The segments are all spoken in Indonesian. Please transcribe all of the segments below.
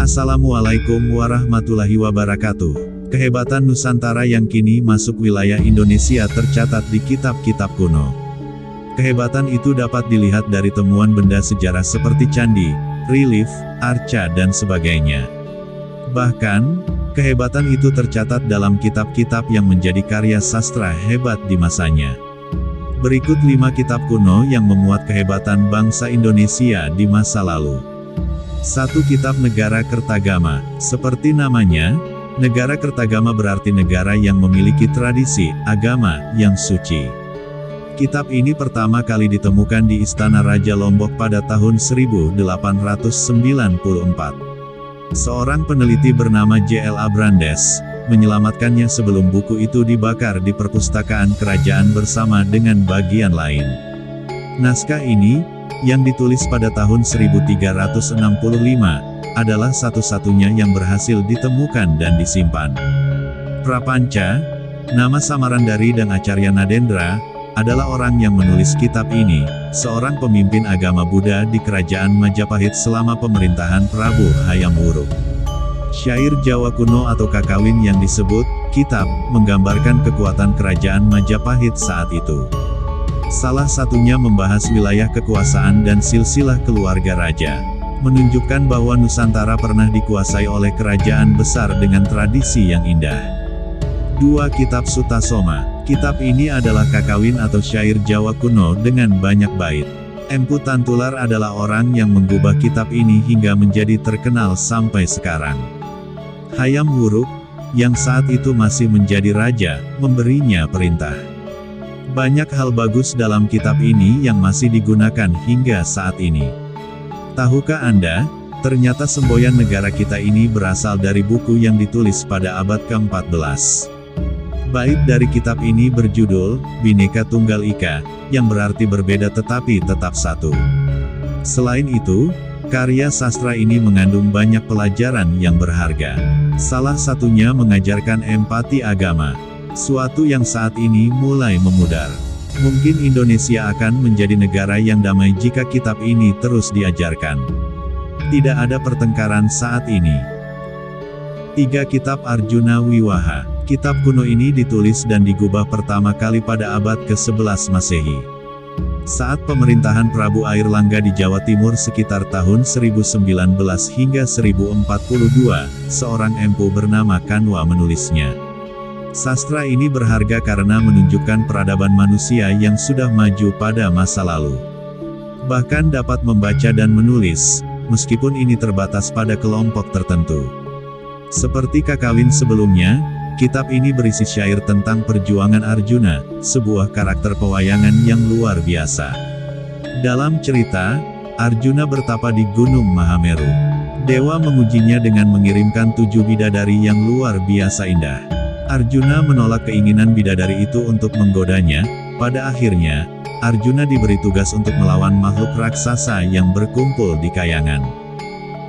Assalamualaikum warahmatullahi wabarakatuh. Kehebatan Nusantara yang kini masuk wilayah Indonesia tercatat di kitab-kitab kuno. Kehebatan itu dapat dilihat dari temuan benda sejarah seperti candi, relief, arca dan sebagainya. Bahkan, kehebatan itu tercatat dalam kitab-kitab yang menjadi karya sastra hebat di masanya. Berikut 5 kitab kuno yang memuat kehebatan bangsa Indonesia di masa lalu. 1. Kitab Negara Kertagama. Seperti namanya, negara Kertagama berarti negara yang memiliki tradisi, agama, yang suci. Kitab ini pertama kali ditemukan di Istana Raja Lombok pada tahun 1894. Seorang peneliti bernama J.L.A. Brandes, menyelamatkannya sebelum buku itu dibakar di perpustakaan kerajaan bersama dengan bagian lain. Naskah ini, yang ditulis pada tahun 1365, adalah satu-satunya yang berhasil ditemukan dan disimpan. Prapanca, nama samaran dari dan Acarya Nadendra, adalah orang yang menulis kitab ini, seorang pemimpin agama Buddha di kerajaan Majapahit selama pemerintahan Prabu Hayam Wuruk. Syair Jawa kuno atau kakawin yang disebut kitab, menggambarkan kekuatan kerajaan Majapahit saat itu. Salah satunya membahas wilayah kekuasaan dan silsilah keluarga raja, menunjukkan bahwa Nusantara pernah dikuasai oleh kerajaan besar dengan tradisi yang indah. 2. Kitab Sutasoma. Kitab ini adalah kakawin atau syair Jawa kuno dengan banyak bait. Empu Tantular adalah orang yang menggubah kitab ini hingga menjadi terkenal sampai sekarang. Hayam Wuruk, yang saat itu masih menjadi raja, memberinya perintah. Banyak hal bagus dalam kitab ini yang masih digunakan hingga saat ini. Tahukah Anda, ternyata semboyan negara kita ini berasal dari buku yang ditulis pada abad ke-14. Bait dari kitab ini berjudul, Bhinneka Tunggal Ika, yang berarti berbeda tetapi tetap satu. Selain itu, karya sastra ini mengandung banyak pelajaran yang berharga. Salah satunya mengajarkan empati agama. Suatu yang saat ini mulai memudar. Mungkin Indonesia akan menjadi negara yang damai jika kitab ini terus diajarkan. Tidak ada pertengkaran saat ini. 3. Kitab Arjuna Wiwaha. Kitab kuno ini ditulis dan digubah pertama kali pada abad ke-11 Masehi. Saat pemerintahan Prabu Airlangga di Jawa Timur sekitar tahun 1019 hingga 1042, seorang empu bernama Kanwa menulisnya. Sastra ini berharga karena menunjukkan peradaban manusia yang sudah maju pada masa lalu. Bahkan dapat membaca dan menulis, meskipun ini terbatas pada kelompok tertentu. Seperti kakawin sebelumnya, kitab ini berisi syair tentang perjuangan Arjuna, sebuah karakter pewayangan yang luar biasa. Dalam cerita, Arjuna bertapa di Gunung Mahameru. Dewa mengujinya dengan mengirimkan 7 bidadari yang luar biasa indah. Arjuna menolak keinginan bidadari itu untuk menggodanya. Pada akhirnya, Arjuna diberi tugas untuk melawan makhluk raksasa yang berkumpul di kayangan.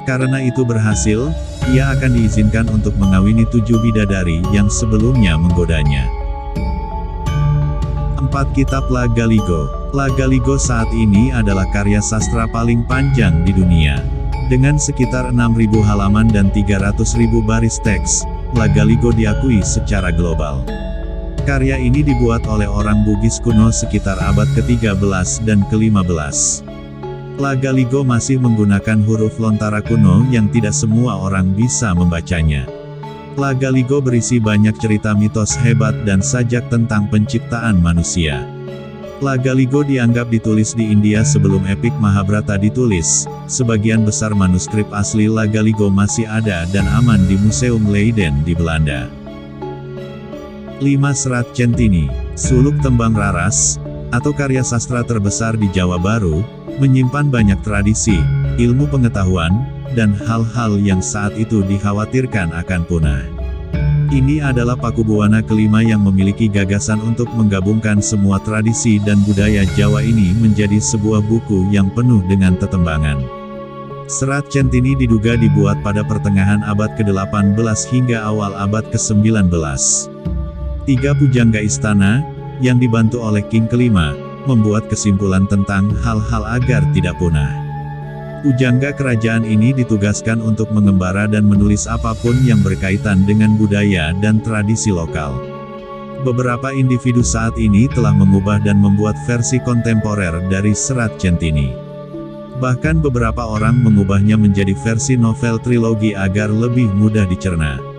Karena itu berhasil, ia akan diizinkan untuk mengawini 7 bidadari yang sebelumnya menggodanya. 4. Kitab Lagaligo. Lagaligo saat ini adalah karya sastra paling panjang di dunia. Dengan sekitar 6.000 halaman dan 300.000 baris teks, Lagaligo diakui secara global. Karya ini dibuat oleh orang Bugis kuno sekitar abad ke-13 dan ke-15. Lagaligo masih menggunakan huruf lontara kuno yang tidak semua orang bisa membacanya. Lagaligo berisi banyak cerita mitos hebat dan sajak tentang penciptaan manusia. Lagaligo dianggap ditulis di India sebelum epik Mahabharata ditulis. Sebagian besar manuskrip asli Lagaligo masih ada dan aman di Museum Leiden di Belanda. 5. Serat Centini. Suluk Tembang Raras, atau karya sastra terbesar di Jawa Baru, menyimpan banyak tradisi, ilmu pengetahuan, dan hal-hal yang saat itu dikhawatirkan akan punah. Ini adalah pakubuwana kelima yang memiliki gagasan untuk menggabungkan semua tradisi dan budaya Jawa ini menjadi sebuah buku yang penuh dengan tetembangan. Serat Centini diduga dibuat pada pertengahan abad ke-18 hingga awal abad ke-19. 3 Pujangga Istana, yang dibantu oleh King kelima, membuat kesimpulan tentang hal-hal agar tidak punah. Pujangga kerajaan ini ditugaskan untuk mengembara dan menulis apapun yang berkaitan dengan budaya dan tradisi lokal. Beberapa individu saat ini telah mengubah dan membuat versi kontemporer dari Serat Centini. Bahkan beberapa orang mengubahnya menjadi versi novel trilogi agar lebih mudah dicerna.